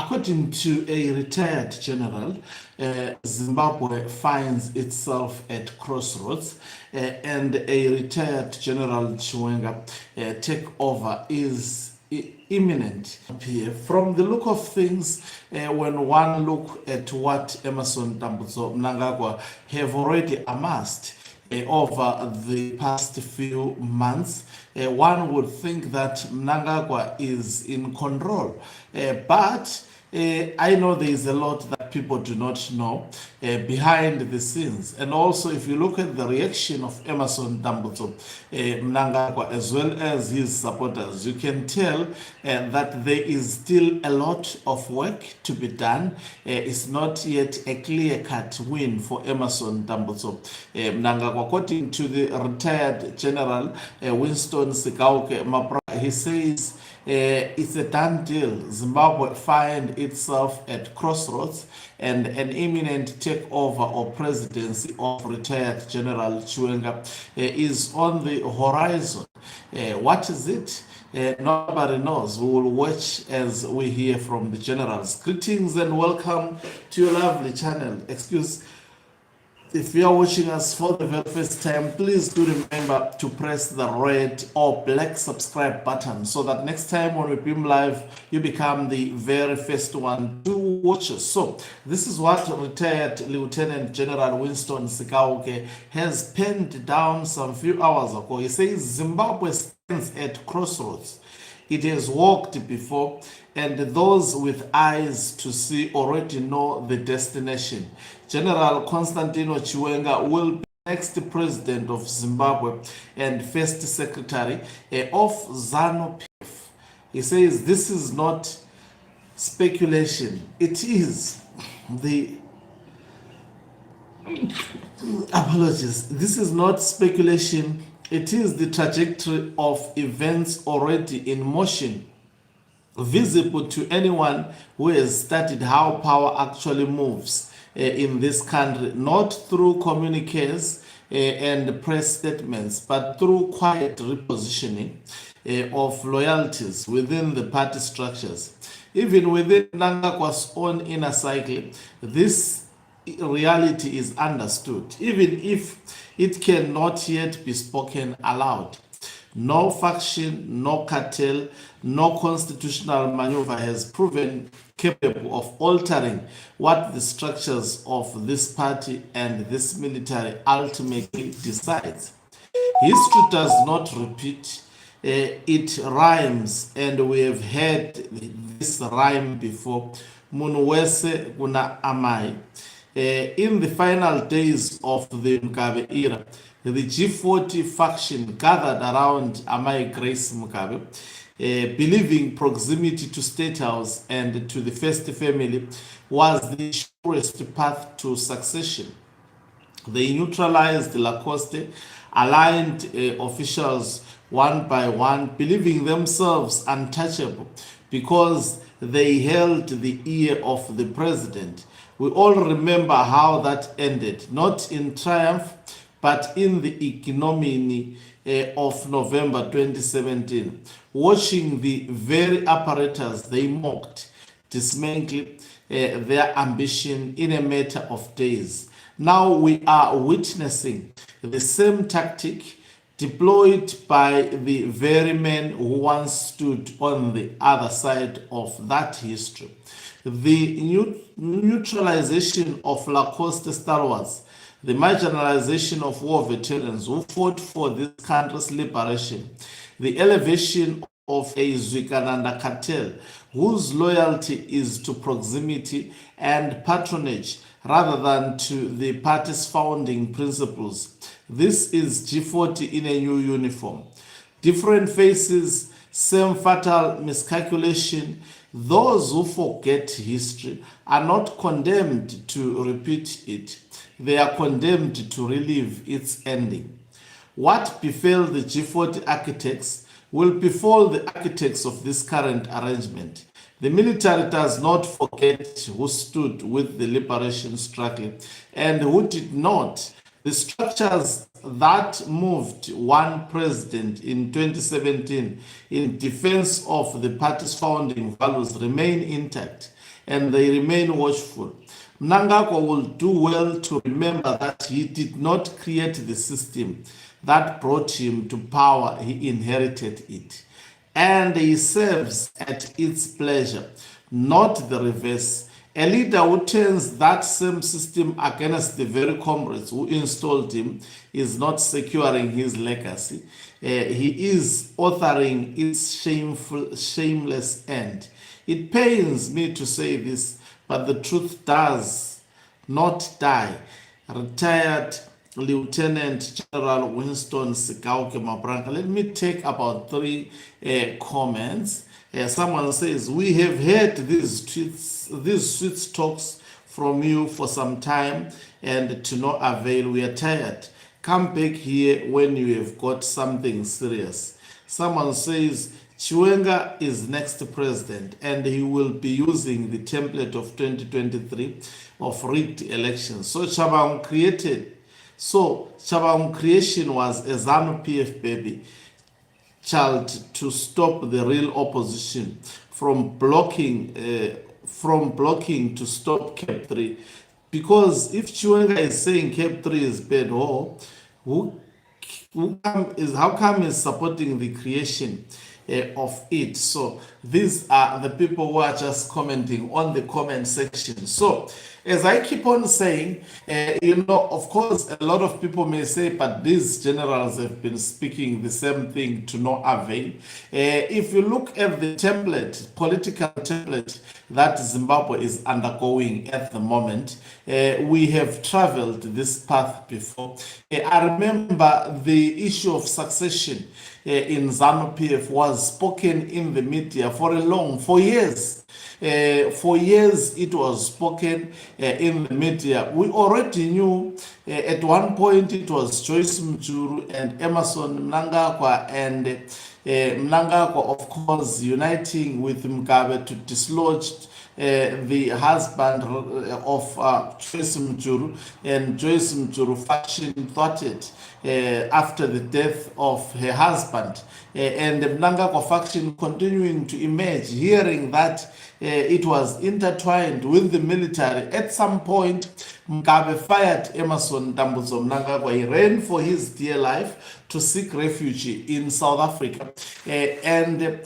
According to a retired general, Zimbabwe finds itself at crossroads, and a retired General Chiwenga takeover is imminent. From the look of things, when one look at what Emmerson Mnangagwa have already amassed over the past few months, one would think that Mnangagwa is in control. But I know there is a lot that people do not know behind the scenes. And also, if you look at the reaction of Emmerson Mnangagwa, as well as his supporters, you can tell that there is still a lot of work to be done. It's not yet a clear-cut win for Emmerson Mnangagwa. According to the retired General Winston Sikauke Mapra, he says it's a done deal. Zimbabwe find itself at crossroads, and an imminent takeover or presidency of retired General Chiwenga is on the horizon. What is it? Nobody knows. We will watch as we hear from the generals. Greetings and welcome to your lovely channel. If you are watching us for the very first time, please do remember to press the red or black subscribe button so that next time when we beam live, you become the very first one to watch us. So this is what retired Lieutenant General Winston Sikauke has penned down some few hours ago. He says Zimbabwe stands at crossroads. It has walked before, and those with eyes to see already know the destination. General Constantino Chiwenga will be next president of Zimbabwe and first secretary of ZANU-PF. He says this is not speculation. It is the apologies. This is not speculation. It is the trajectory of events already in motion, visible to anyone who has studied how power actually moves in this country, not through communiques and press statements, but through quiet repositioning of loyalties within the party structures. Even within Mnangagwa's own inner cycle, this reality is understood, even if it cannot yet be spoken aloud. No faction, no cartel, no constitutional maneuver has proven capable of altering what the structures of this party and this military ultimately decides. History does not repeat, it rhymes, and we have heard this rhyme before. Munwese kuna amai. In the final days of the Mugabe era, the G40 faction gathered around Amai Grace Mugabe, believing proximity to State House and to the first family was the surest path to succession. They neutralized Lacoste, aligned officials one by one, believing themselves untouchable because they held the ear of the president. We all remember how that ended, not in triumph, but in the ignominy of November 2017, watching the very apparatus they mocked dismantle their ambition in a matter of days. Now we are witnessing the same tactic deployed by the very men who once stood on the other side of that history. The neutralization of Lacoste stalwarts, the marginalization of war veterans who fought for this country's liberation, the elevation of a Zwikananda cartel whose loyalty is to proximity and patronage rather than to the party's founding principles. This is G40 in a new uniform. Different faces, same fatal miscalculation. Those who forget history are not condemned to repeat it. They are condemned to relive its ending. What befell the G40 architects will befall the architects of this current arrangement. The military does not forget who stood with the liberation struggle and who did not. The structures that moved one president in 2017 in defense of the party's founding values remain intact, and they remain watchful. Mnangagwa will do well to remember that he did not create the system that brought him to power, he inherited it. And he serves at its pleasure, not the reverse. A leader who turns that same system against the very comrades who installed him is not securing his legacy. He is authoring its shameless end. It pains me to say this, but the truth does not die. Retired Lieutenant General Winston Sikauke Mabranka. Let me take about three comments. Someone says, we have heard these sweet talks from you for some time and to no avail. We are tired. Come back here when you have got something serious. Someone says, Chiwenga is next president and he will be using the template of 2023 of rigged elections. So Chabang creation was a ZANU-PF baby child to stop the real opposition from blocking to stop Cap 3. Because if Chiwenga is saying Cap 3 is bad, how come is supporting the creation of it? So these are the people who are just commenting on the comment section. So as I keep on saying, of course, a lot of people may say, but these generals have been speaking the same thing to no avail. If you look at the political template that Zimbabwe is undergoing at the moment, we have traveled this path before. I remember the issue of succession in ZANU-PF was spoken in the media for years. For years it was spoken in the media. We already knew at one point it was Joyce Mjuru and Emerson Mnangagwa, and Mnangagwa, of course, uniting with Mugabe to dislodge the husband of Joyce Mjuru, and Joyce Mjuru faction thwarted after the death of her husband, and the Mnangagwa faction continuing to emerge, hearing that it was intertwined with the military. At some point, Mugabe fired Emerson Dambudzo Mnangagwa. He ran for his dear life to seek refuge in South Africa, and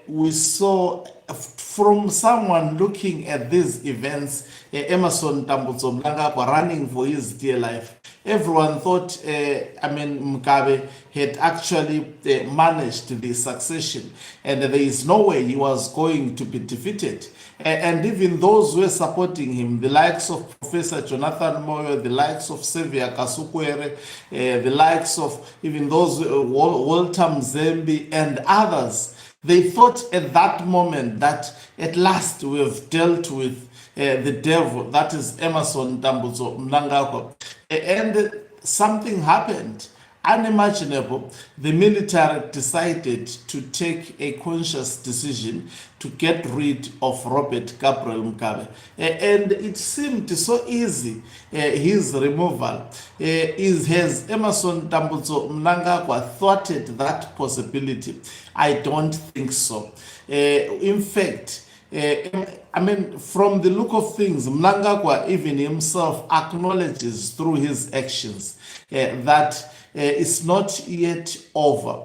we saw from someone looking at these events, Emerson Dambudzo Mnangagwa running for his dear life. Everyone thought, Mugabe had actually managed the succession, and there is no way he was going to be defeated. And even those who were supporting him, the likes of Professor Jonathan Moyo, the likes of Xavier Kasukwere, the likes of even those Walter Mzembe and others, they thought at that moment that at last we have dealt with the devil, that is Emerson Dambudzo Mnangagwa. And something happened unimaginable. The military decided to take a conscious decision to get rid of Robert Gabriel Mugabe. And it seemed so easy, his removal. Has Emerson Dambudzo Mnangagwa thwarted that possibility? I don't think so. In fact, from the look of things, Mnangagwa even himself acknowledges through his actions that it's not yet over.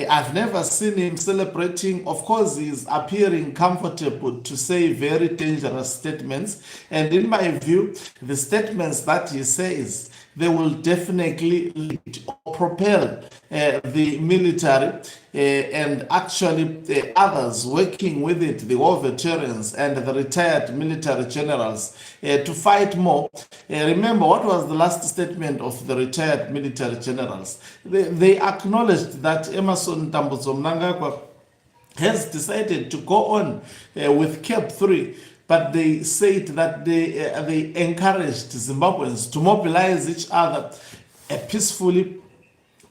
I've never seen him celebrating. Of course, he's appearing comfortable to say very dangerous statements. And in my view, the statements that he says, they will definitely lead or propel the military and actually others working with it, the war veterans and the retired military generals, to fight more. Remember, what was the last statement of the retired military generals? They acknowledged that Emerson Dambudzo Mnangagwa has decided to go on with Cap 3, but they said that they encouraged Zimbabweans to mobilize each other peacefully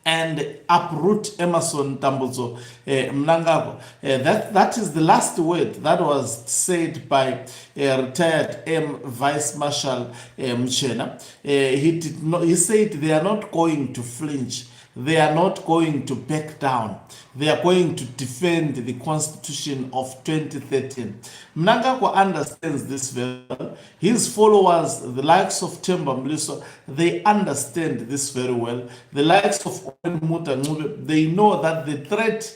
and uproot Emerson Dambudzo Mnangagwa. That is the last word that was said by retired Vice Marshal Mchena. He said they are not going to flinch. they are not going to back down. They are going to defend the constitution of 2013. Mnangagwa understands this very well. His followers, the likes of Themba Mliso, they understand this very well. The likes of Owen Muta Ncube, they know that the threat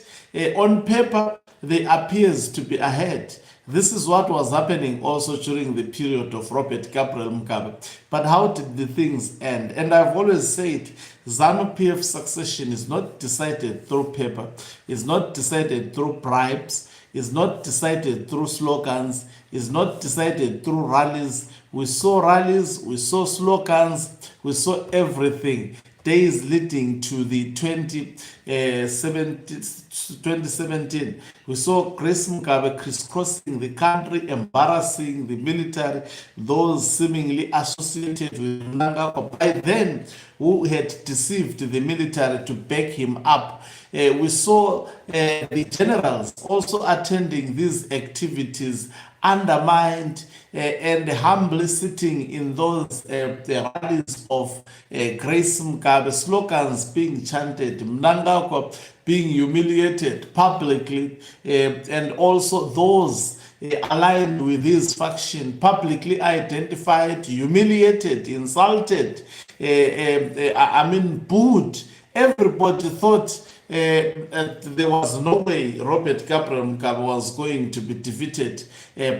on paper, they appears to be ahead. This is what was happening also during the period of Robert Gabriel Mugabe. But how did the things end? And I've always said ZANU-PF succession is not decided through paper, is not decided through bribes, is not decided through slogans, is not decided through rallies. We saw rallies, we saw slogans, we saw everything. Days leading to the 2017, we saw Grace Mugabe crisscrossing the country, embarrassing the military, those seemingly associated with Mnangagwa by then, who had deceived the military to back him up. We saw the generals also attending these activities, undermined and humbly sitting in those rallies of Grace Mugabe, slogans being chanted, Mnangagwa being humiliated publicly, and also those aligned with his faction publicly identified, humiliated, insulted, booed. Everybody thought there was no way Robert Gabriel Mugabe was going to be defeated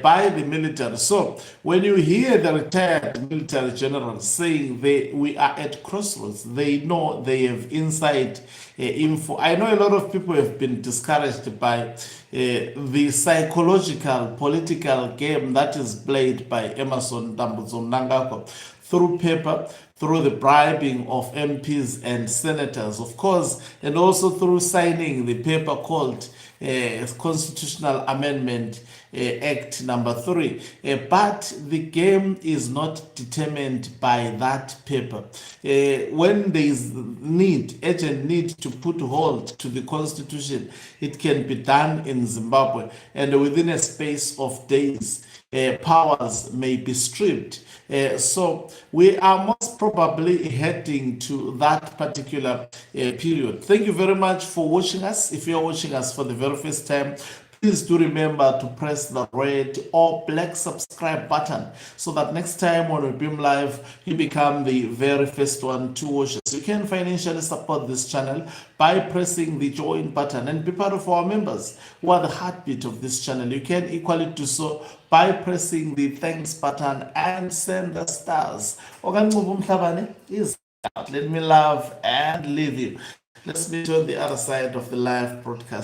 by the military. So when you hear the retired military generals saying we are at crossroads, they know they have inside info. I know a lot of people have been discouraged by the psychological political game that is played by Emmerson Dambudzo Mnangagwa through paper, through the bribing of MPs and senators, of course, and also through signing the paper called Constitutional Amendment Act number 3. But the game is not determined by that paper. When there is urgent need to put hold to the Constitution, it can be done in Zimbabwe, and within a space of days, powers may be stripped. So we are most probably heading to that particular period. Thank you very much for watching us. If you're watching us for the very first time, please do remember to press the red or black subscribe button so that next time when we beam live, you become the very first one to watch us. You can financially support this channel by pressing the join button and be part of our members who are the heartbeat of this channel. You can equally do so by pressing the thanks button and send the stars. Let me love and leave you. Let's meet you on the other side of the live broadcast.